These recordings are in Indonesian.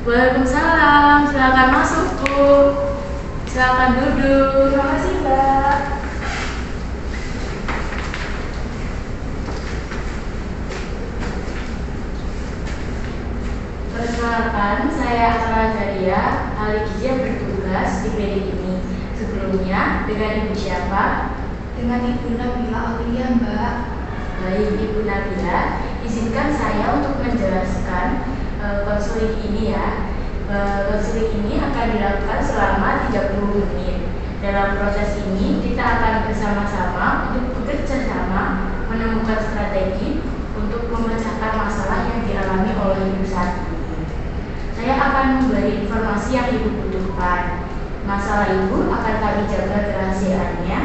Waalaikumsalam, silakan masuk Bu. Silakan duduk. Terima kasih, Mbak. Perkenalkan, saya Akala Zaria, ahli gizi yang bertugas di PD ini. Sebelumnya, dengan Ibu siapa? Dengan Ibu Nabila Aulia, Mbak. Baik, Ibu Nabila, izinkan saya untuk menjelaskan konseling ini ya. Konseling ini akan dilakukan selama 30 menit. Dalam proses ini, kita akan bersama-sama untuk bekerja sama menemukan strategi untuk memecahkan masalah yang dialami oleh Ibu saat ini. Saya akan memberi informasi yang Ibu butuhkan. Masalah Ibu akan kami jaga kerahasiaannya.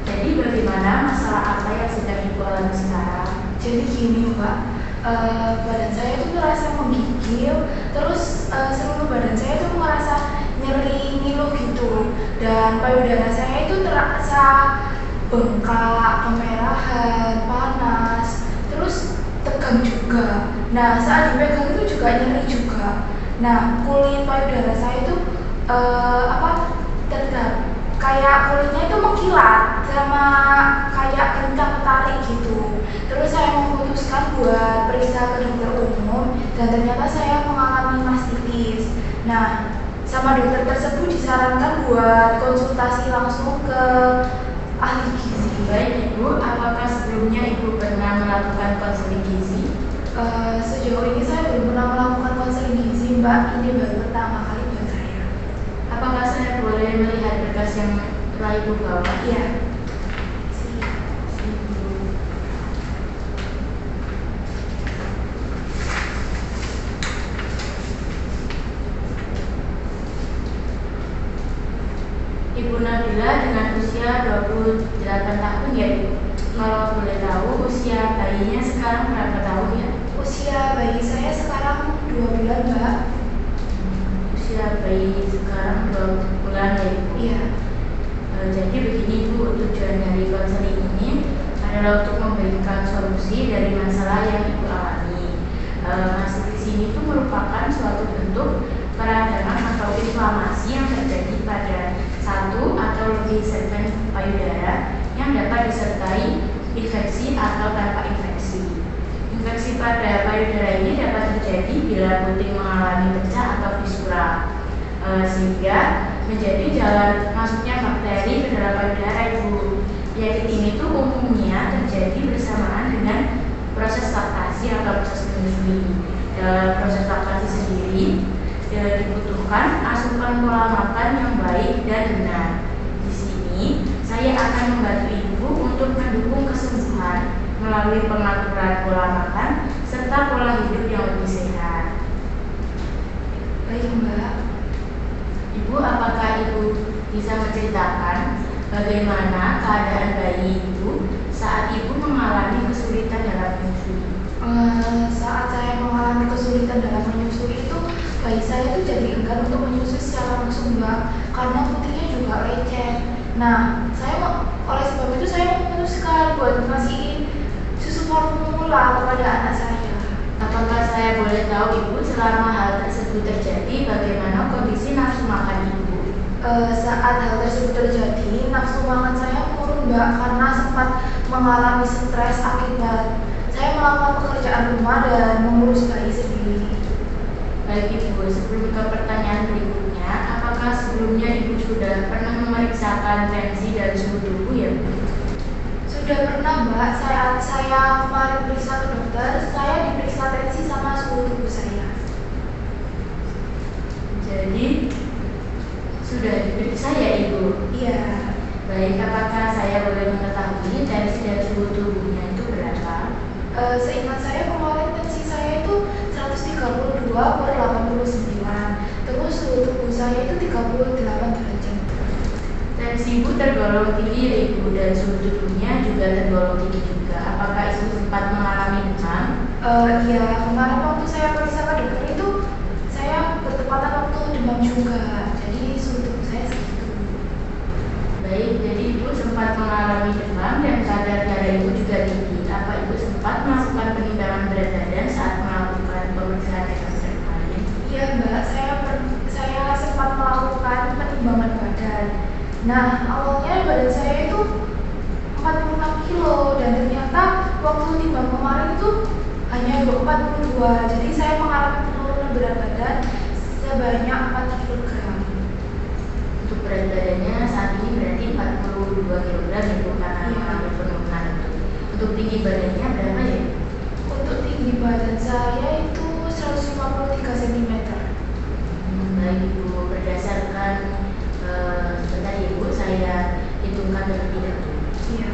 Jadi bagaimana masalah apa yang sedang Ibu alami sekarang? Jadi gini, Mbak. Badan saya itu merasa menggigil, terus seluruh badan saya itu merasa nyeri, ngilu gitu, dan payudara saya itu terasa bengkak, kemerahan, panas, terus tegang juga. Nah, saat dipegang itu juga nyeri juga. Nah, kulit payudara saya itu tegak, kayak kulitnya itu mengkilat sama kayak kencang tarik gitu. Terus saya memutuskan buat periksa ke dokter umum dan ternyata saya mengalami mastitis. Nah, sama dokter tersebut disarankan buat konsultasi langsung ke ahli gizi. Baik Ibu, apakah sebelumnya Ibu pernah melakukan konseling gizi? Sejauh ini saya belum pernah melakukan konseling gizi, Mbak. Ini baru pertama kali buat saya. Apakah saya boleh melihat berkas yang telah Ibu bawa? Iya. Ibu Nabila dengan usia 28 tahun ya Ibu? Kalau boleh tahu usia bayinya sekarang berapa tahun ya? Usia bayi saya sekarang 2 bulan, Mbak. Usia bayi sekarang 2 bulan ya Ibu? Iya. Jadi begini Bu, tujuan dari konseling ini adalah untuk memberikan solusi dari masalah yang Ibu alami. Mastitis ini itu merupakan suatu bentuk peradangan atau inflamasi yang terjadi pada satu atau lebih segmen payudara yang dapat disertai infeksi atau tanpa infeksi. Infeksi pada payudara ini dapat terjadi bila puting mengalami pecah atau fisura, sehingga menjadi jalan masuknya bakteri ke dalam payudara Ibu. Penyakit ini tuh umumnya terjadi bersamaan dengan proses laktasi atau proses menyusui. Dalam proses laktasi sendiri dibutuhkan asupan pola makan yang baik dan benar. Di sini saya akan membantu Ibu untuk mendukung kesembuhan melalui pengaturan pola makan serta pola hidup yang lebih sehat. Baik, Mbak. Ibu, apakah Ibu bisa menceritakan bagaimana keadaan bayi Ibu saat Ibu mengalami kesulitan dalam menyusui? Saat saya mengalami kesulitan dalam menyusui itu, bayi saya itu jadi enggan untuk menyusui secara langsung, Mbak, karena putihnya juga lecet. Nah, oleh sebab itu saya memutuskan buat ngasihin susu formula kepada anak saya. Apakah saya boleh tahu Ibu selama hal tersebut terjadi bagaimana kondisi nafsu makan Ibu? Saat hal tersebut terjadi, nafsu makan saya menurun, Mbak, karena sempat mengalami stres akibat saya melakukan pekerjaan rumah dan mengurus bayi sendiri. Baik Ibu, sebelum ke pertanyaan berikutnya, apakah sebelumnya Ibu sudah pernah memeriksakan tensi dan suhu tubuh ya Bu? Sudah pernah, Mbak. Saat saya kemarin periksa ke dokter, saya diperiksa tensi sama suhu tubuh saya. Jadi sudah diperiksa ya Ibu? Iya. Baik, apakah saya boleh mengetahui tensi dan suhu tubuhnya itu berapa? Seingat saya kemarin tensi saya itu 132/89. Terus suhu tubuh saya itu 38 derajat. Tensi Ibu tergolong tinggi ya Ibu, dan suhu tubuhnya juga tergolong tinggi juga. Apakah Ibu sempat mengalami demam? Iya, kemarin waktu saya periksa ke dokter itu saya bertepatan waktu demam juga. Jadi suhu tubuh saya segitu. Baik, jadi Ibu sempat mengalami demam dan kadar darah Ibu juga tinggi. Apa Ibu sempat melakukan penimbangan berat badan saat melakukan pemeriksaan yang kemarin? Iya, Mbak, saya Nah, awalnya badan saya itu 46 kilo dan ternyata waktu timbang kemarin itu hanya 42. Jadi saya mengalami penurunan berat badan sebanyak 4 kilogram. Untuk berat badannya saat ini berarti 42 kg itu karena Iya. mengalami penurunan itu. Untuk tinggi badannya berapa ya? Untuk tinggi badan saya itu 153 cm. Baik Ibu, berdasarkan sebentar ya Ibu, saya hitungkan terlebih dahulu. Iya.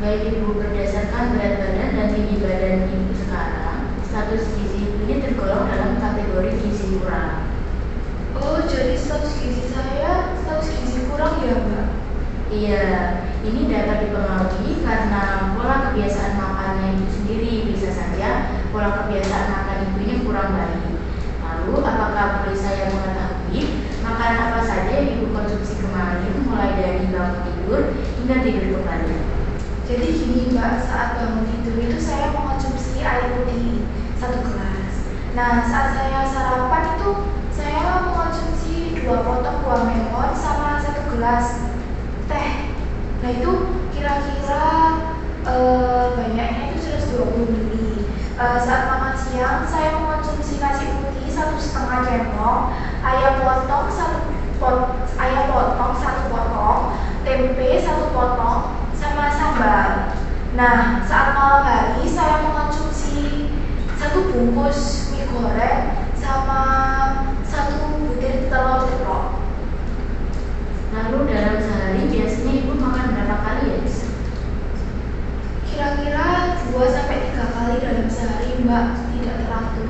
Baik Ibu, berdasarkan berat badan dan tinggi badan Ibu sekarang, status gizi Ibu ini tergolong dalam kategori gizi kurang. Oh, jadi status gizi saya status gizi kurang ya, Mbak? Iya, ini dapat dipengaruhi karena pola kebiasaan makannya itu sendiri. Bisa saja pola kebiasaan makan Ibu ini kurang baik. Lalu, apakah boleh saya mengetahui makanan apa saja yang Ibu konsumsi kemarin, mulai dari bangun tidur hingga tidur kembali? Jadi gini Mbak, saat bangun tidur itu saya mengonsumsi air putih 1 gelas. Nah, saat saya sarapan itu saya mengonsumsi 2 potong buah melon sama 1 gelas teh. Nah, itu kira-kira banyaknya itu 120 ml. Saat makan siang saya mengonsumsi nasi putih 1,5 sendok, ayam potong 1 potong, tempe 1 potong, sama sambal. Nah, saat malam hari saya mengonsumsi 1 bungkus mie goreng sama 1 butir telur ceplok. Lalu dalam sehari biasanya Ibu makan berapa kali ya? Kira-kira 2-3 kali dalam sehari, Mbak, tidak teratur.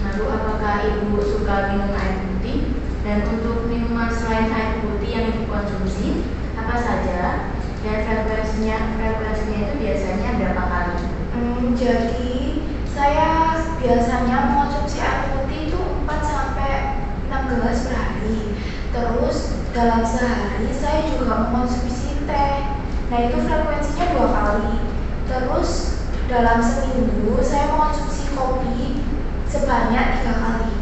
Lalu apakah Ibu suka minum air putih? Dan untuk minuman selain air putih yang Ibu konsumsi, apa saja? Dan frekuensinya itu biasanya berapa kali? Jadi saya biasanya mengonsumsi air putih itu 4-6 gelas per hari. Terus dalam sehari saya juga mengonsumsi teh. Nah, itu frekuensinya 2 kali. Terus dalam seminggu saya mengonsumsi kopi sebanyak 3 kali.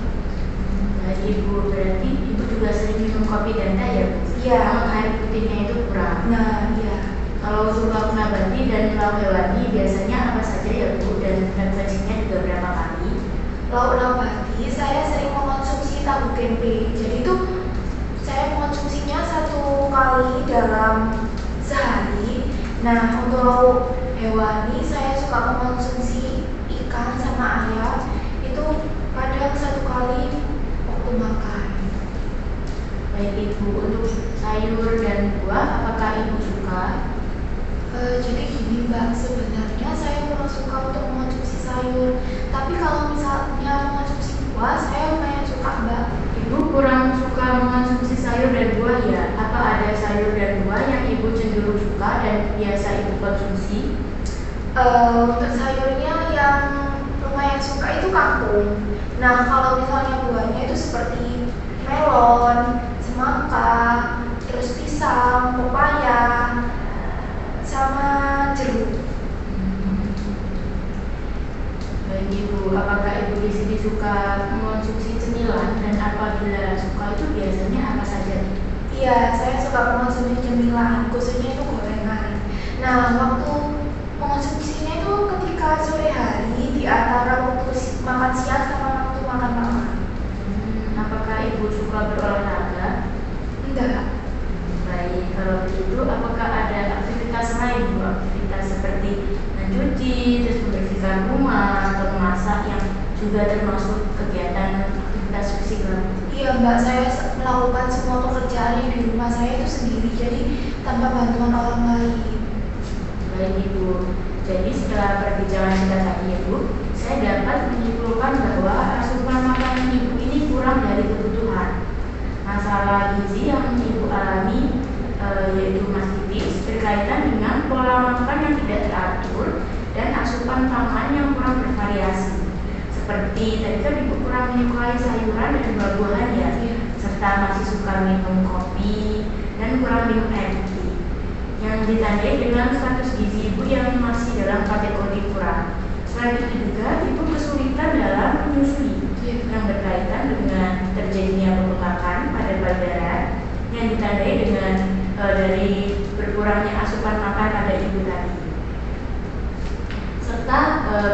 Baik Ibu, berarti Ibu juga sering minum kopi dan teh ya Bu? Iya. Namun air putihnya itu kurang. Nah, iya. Kalau untuk lauk nabati dan lauk hewani biasanya apa saja ya Bu? Dan frekuensinya juga berapa kali? Lauk nabati saya sering mengonsumsi tahu tempe. Jadi itu saya mengonsumsinya 1 kali dalam sehari. Nah, untuk lauk hewani saya suka mengonsumsi ikan sama ayam. Itu kadang 1 kali waktu makan. Baik Ibu, untuk sayur dan buah apakah Ibu suka? Jadi gini Mbak, sebenarnya saya kurang suka untuk mengonsumsi sayur. Tapi kalau misalnya mengonsumsi buah, saya lumayan suka Mbak. Ibu kurang suka mengonsumsi sayur dan buah ya? Apa ada sayur dan buah yang Ibu cenderung suka dan biasa Ibu konsumsi? Untuk sayurnya yang lumayan suka itu kangkung. Nah, kalau misalnya buahnya itu seperti melon, semangka, terus pisang, pepaya, sama jeruk. Baik Ibu, apakah Ibu di sini suka mengonsumsi cemilan dan apabila suka itu biasanya apa saja? Iya, saya suka mengonsumsi cemilan, khususnya itu gorengan. Nah, waktu mengonsumsinya itu ketika sore hari di antara waktu makan siang sama waktu makan malam. Apakah Ibu suka berolahraga? Enggak. Baik, kalau begitu apakah ada aktivitas lain Bu? Aktivitas seperti mencuci, terus membersihkan rumah atau memasak yang juga termasuk kegiatan aktivitas fisik lah? Iya Mbak, saya melakukan semua pekerjaan yang di rumah saya itu sendiri, jadi tanpa bantuan orang lain. Baik Ibu, jadi setelah perbincangan kita tadi ya Bu, saya dapat menyimpulkan bahwa asupan makanan Ibu ini kurang dari kebutuhan. Masalah gizi yang Ibu alami yaitu mastitis berkaitan dengan pola makan yang tidak teratur dan asupan pangan yang kurang bervariasi. Seperti tadi kan Ibu kurang menyukai sayuran dan buah-buahan ya, serta masih suka minum kopi dan kurang minum air putih, yang ditandai dengan status gizi Ibu yang masih dalam kategori kurang. Selain itu juga Ibu kesulitan dalam menyusui. Iya. yang berkaitan dengan terjadinya pembengkakan pada payudara yang ditandai dengan dari berkurangnya asupan makan pada ibu tadi, serta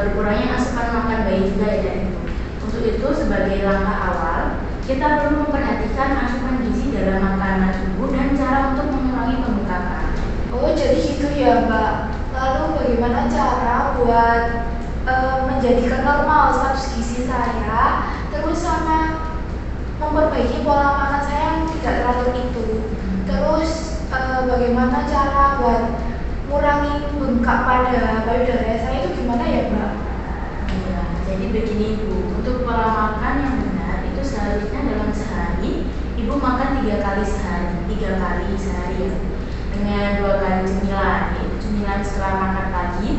berkurangnya asupan makan bayi juga ya ibu. Untuk itu sebagai langkah awal kita perlu memperhatikan asupan gizi dalam makanan ibu dan cara untuk mengurangi pembengkakan. Oh jadi gitu ya Mbak. Lalu bagaimana cara buat menjadikan normal status gizi saya, terus sama memperbaiki pola makan saya yang tidak teratur itu. Terus bagaimana cara buat mengurangi bengkak pada payudara saya itu gimana ya Mbak? Ya, jadi begini ibu, untuk pola makan yang benar itu seharusnya dalam sehari ibu makan 3 kali sehari ya, dengan 2 kali cemilan, yaitu cemilan setelah makan pagi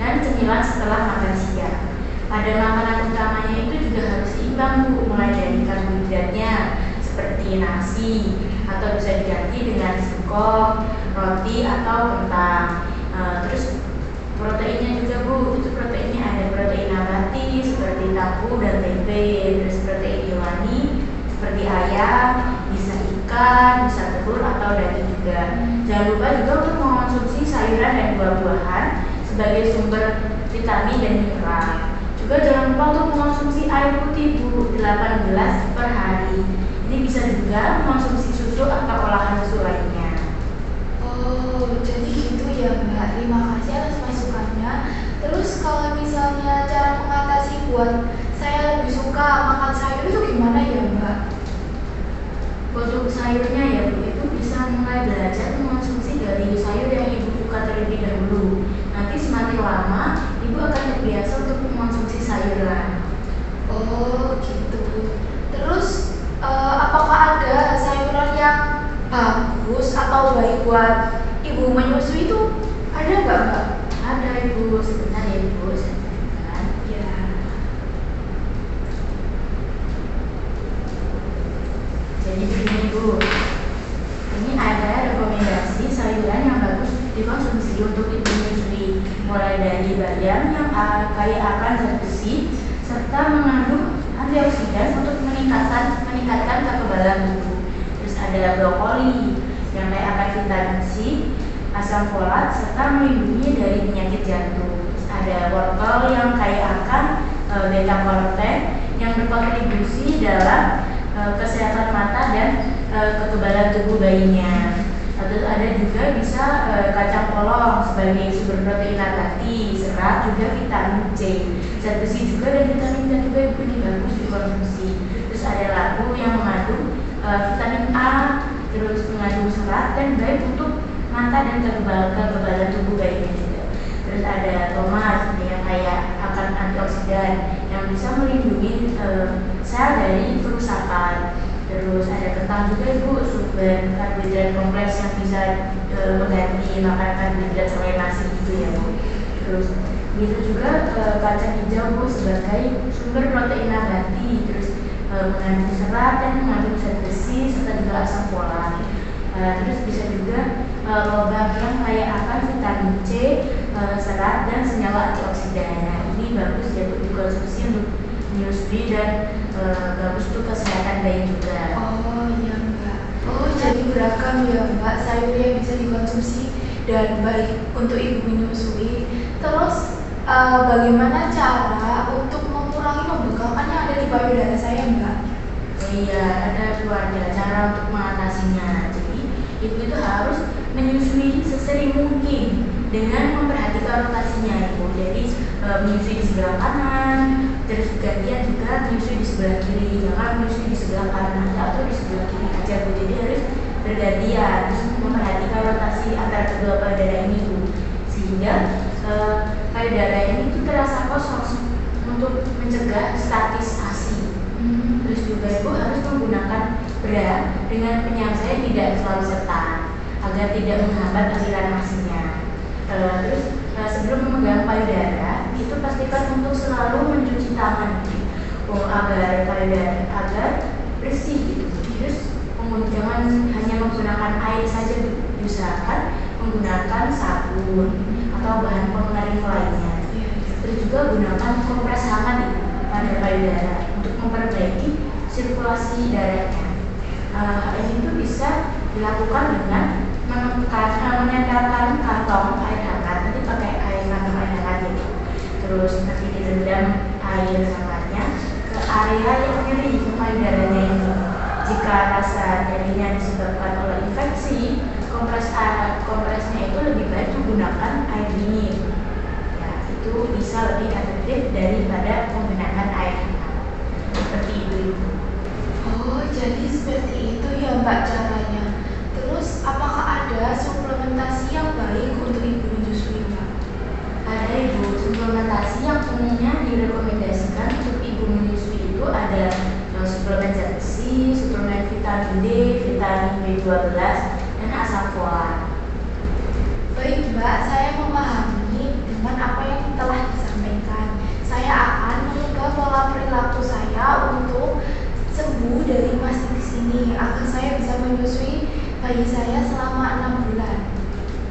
dan cemilan setelah makan siang. Pada makanan utamanya itu juga harus seimbang bu, mulai dari karbohidratnya seperti nasi atau bisa diganti dengan singkong, roti atau kentang. Terus proteinnya juga bu, itu proteinnya ada protein nabati seperti tahu dan tempe, terus protein hewani seperti ayam, bisa ikan, bisa telur atau daging juga. Jangan lupa juga untuk mengonsumsi sayuran dan buah-buahan sebagai sumber vitamin dan mineral. Juga jangan lupa untuk mengonsumsi air putih bu, 8 gelas per hari. Ini bisa juga mengonsumsi susu atau olahan susu lainnya. Oh jadi gitu ya Mbak. Terima kasih atas masukannya. Terus kalau misalnya cara mengatasi buat saya lebih suka makan sayur itu gimana ya Mbak? Untuk sayurnya ya bu, itu bisa mulai belajar mengonsumsi dari sayur yang ibu suka terlebih dahulu. Nanti semakin lama ibu akan terbiasa untuk mengonsumsi sayuran. Oh gitu. Terus apakah ada sayuran yang bagus atau baik buat ibu menyusui itu? Ada nggak Mbak? Ada ibu, sebentar ya ibu, sebentar. Ya. Jadi begini bu, ini ada rekomendasi sayuran yang bagus dikonsumsi untuk ibu menyusui, mulai dari bayam yang kaya akan zat besi serta mengandung antioksidan untuk meningkatkan kekebalan tubuh. Terus ada brokoli yang kaya akan vitamin C, asam folat serta melindungi dari penyakit jantung. Terus ada wortel yang kaya akan beta karoten yang berkontribusi dalam kesehatan mata dan kekebalan tubuh bayinya. Lalu ada juga bisa kacang polong sebagai sumber protein nabati, serat, juga vitamin C, zat besi juga dan vitamin D juga ibu ini bagus dikonsumsi. Terus ada labu yang mengandung vitamin A, terus mengandung serat dan baik untuk mata dan kekebalan tubuh bayinya juga. Terus ada tomat yang kaya akan antioksidan yang bisa melindungi sel dari kerusakan. Terus ada kentang juga ibu, sumber karbohidrat kompleks yang bisa mengganti makan karbohidrat selain nasi gitu ya bu. Terus gitu juga kacang hijau bu sebagai sumber protein nabati, terus mengandung serat dan mengandung zat besi serta juga asam folat. Terus bisa juga lobak yang kaya akan vitamin C, serat dan senyawa antioksidan. Nah, ini bagus ya untuk dikonsumsi untuk menyusui dan bagus untuk kesehatan bayi juga. Oh iya Mbak. Oh jadi beragam ya Mbak sayur yang bisa dikonsumsi dan baik untuk ibu menyusui. Terus bagaimana cara untuk mengurangi pembengkakan yang ada di payudara saya Mbak? Oh iya, ada cara untuk mengatasinya. Jadi ibu itu harus menyusui sesering mungkin dengan memperhatikan rotasinya ibu. Jadi menyusui di sebelah kanan, terus gantian juga menyusui di sebelah kiri. Jangan menyusui di sebelah kanan aja atau di sebelah kiri aja bu. Jadi harus bergantian, terus memperhatikan rotasi antara kedua payudara ini bu, sehingga payudara ini tuh terasa kosong untuk mencegah statis ASI. Terus juga ibu harus menggunakan bra dengan penyangga yang tidak terlalu ketat agar tidak menghambat aliran ASI-nya. Terus sebelum memegang payudara itu pastikan untuk selalu mencuci tangan agar payudara agar bersih gitu. Terus jangan hanya menggunakan air saja, diusahakan menggunakan sabun atau bahan pengering lainnya. Terus juga gunakan kompres hangat pada payudara untuk memperbaiki sirkulasi darahnya. Hal ini tuh bisa dilakukan dengan menempelkan kantong air hangat, nanti pakai kantong air hangat gitu. Terus nanti direndam air hangatnya ke area yang nyeri ke payudaranya ini. Jika rasa nyerinya disebabkan oleh infeksi, kompresnya itu lebih baik menggunakan air dingin. Ya, itu bisa lebih efektif daripada menggunakan air hangat. Seperti itu. Oh, jadi seperti itu ya Mbak caranya. Terus apakah ada suplementasi yang baik untuk ibu menyusui Mbak? Ada ibu, suplementasi yang umumnya direkomendasikan untuk ibu menyusui itu ada suplemen zat besi, suplemen vitamin D, vitamin B12, dan asam folat. Baik Mbak, saya memahami dengan apa yang telah disampaikan. Saya akan mengubah pola perilaku saya untuk sembuh dari mastitis ini agar saya bisa menyusui bayi saya selama 6 bulan.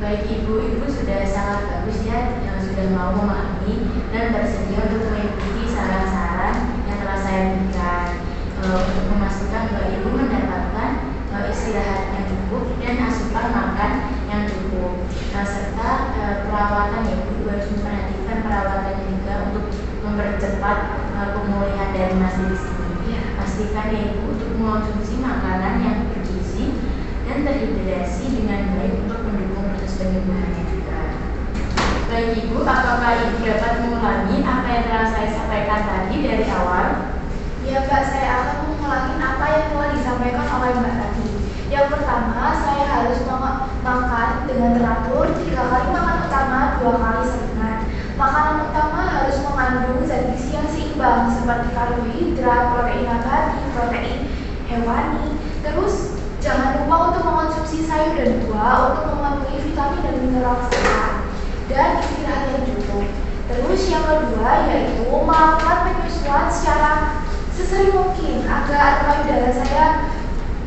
Baik ibu sudah sangat bagus ya, yang sudah mau memahami dan bersedia untuk mengikuti saran-saran yang telah saya berikan untuk memastikan bahwa ibu mendapatkan istirahat yang cukup dan asupan makan yang cukup. Serta perawatan ya, ibu harus memperhatikan perawatannya juga untuk mempercepat pemulihan dari mastitis ini. Ya. Pastikan ya ibu untuk mengonsumsi makanan yang bergizi dan terhidrasi dengan baik untuk mendukung proses penyembuhannya juga. Baik ibu, apakah ibu dapat mengulangi apa yang telah saya sampaikan tadi dari awal? Ya Mbak, saya akan mengulangi apa yang telah disampaikan oleh Mbak tadi. Yang pertama, saya harus makan dengan teratur 3 kali makan utama, 2 kali saringan. Makanan utama harus mengandung zat gizi yang seimbang seperti karbohidrat, protein nabati, protein hewani. Terus jangan lupa untuk mengonsumsi sayur dan buah untuk memenuhi vitamin dan mineral sehat dan istirahat yang cukup. Terus yang kedua yaitu melakukan penyusuan secara sesering mungkin agar payudara saya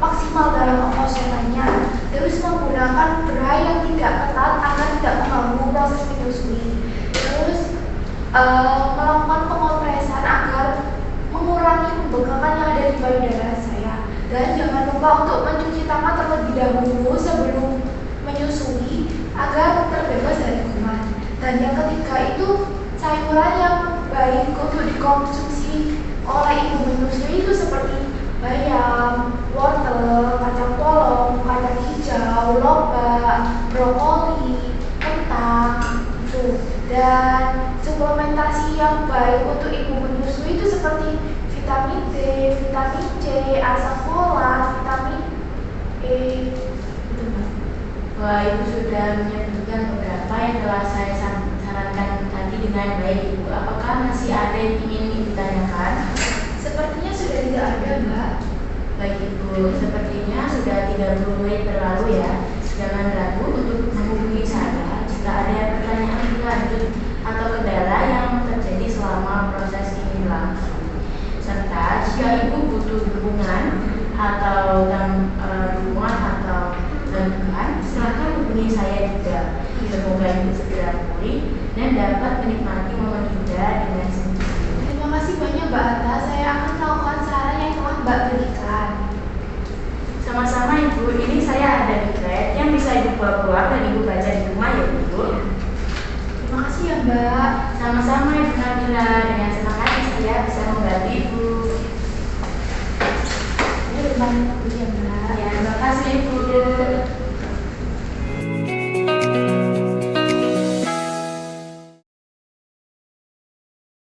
maksimal dalam pengosongannya. Terus menggunakan bra yang tidak ketat agar tidak mengganggu proses menyusui. Terus melakukan pengopresan agar mengurangi pembengkakan yang ada di payudara saya. Dan jangan lupa untuk mencuci tangan terlebih dahulu sebelum menyusui agar terbebas dari kuman. Dan yang ketiga itu sayuran yang baik untuk dikonsumsi oleh ibu menyusui itu seperti bayam, wortel, kacang polong, kacang hijau, lobak, brokoli, kentang, itu. Dan suplementasi yang baik untuk ibu menyusui itu seperti vitamin D, vitamin C, asam folat, vitamin E. Itu Mbak. Wah, ibu sudah menyebutkan beberapa yang telah saya sarankan tadi dengan baik ibu. Apakah masih ada yang ingin ibu tanyakan? Sepertinya sudah tidak ada Mbak. Baik ibu, sepertinya sudah 30 menit berlalu ya. Jangan ragu untuk menghubungi saya jika ada pertanyaan lebih lanjut atau kendala yang terjadi selama proses ini berlangsung. Serta jika ibu butuh dukungan atau dukungan atau bantuan, silakan hubungi saya juga. Semoga ibu segera pulih dan dapat menikmati momen indah dengan sendiri. Terima kasih banyak Mbak Atta. Saya akan melakukan saran yang telah Mbak berikan. Sama-sama ibu, ini saya ada decret yang bisa ibu bawa pulang dan ibu baca di rumah ya ibu. Terima kasih ya Mbak. Sama-sama ibu Nabila, dengan senang hati saya bisa membantu ibu. Ini rumah ibu ya Mbak.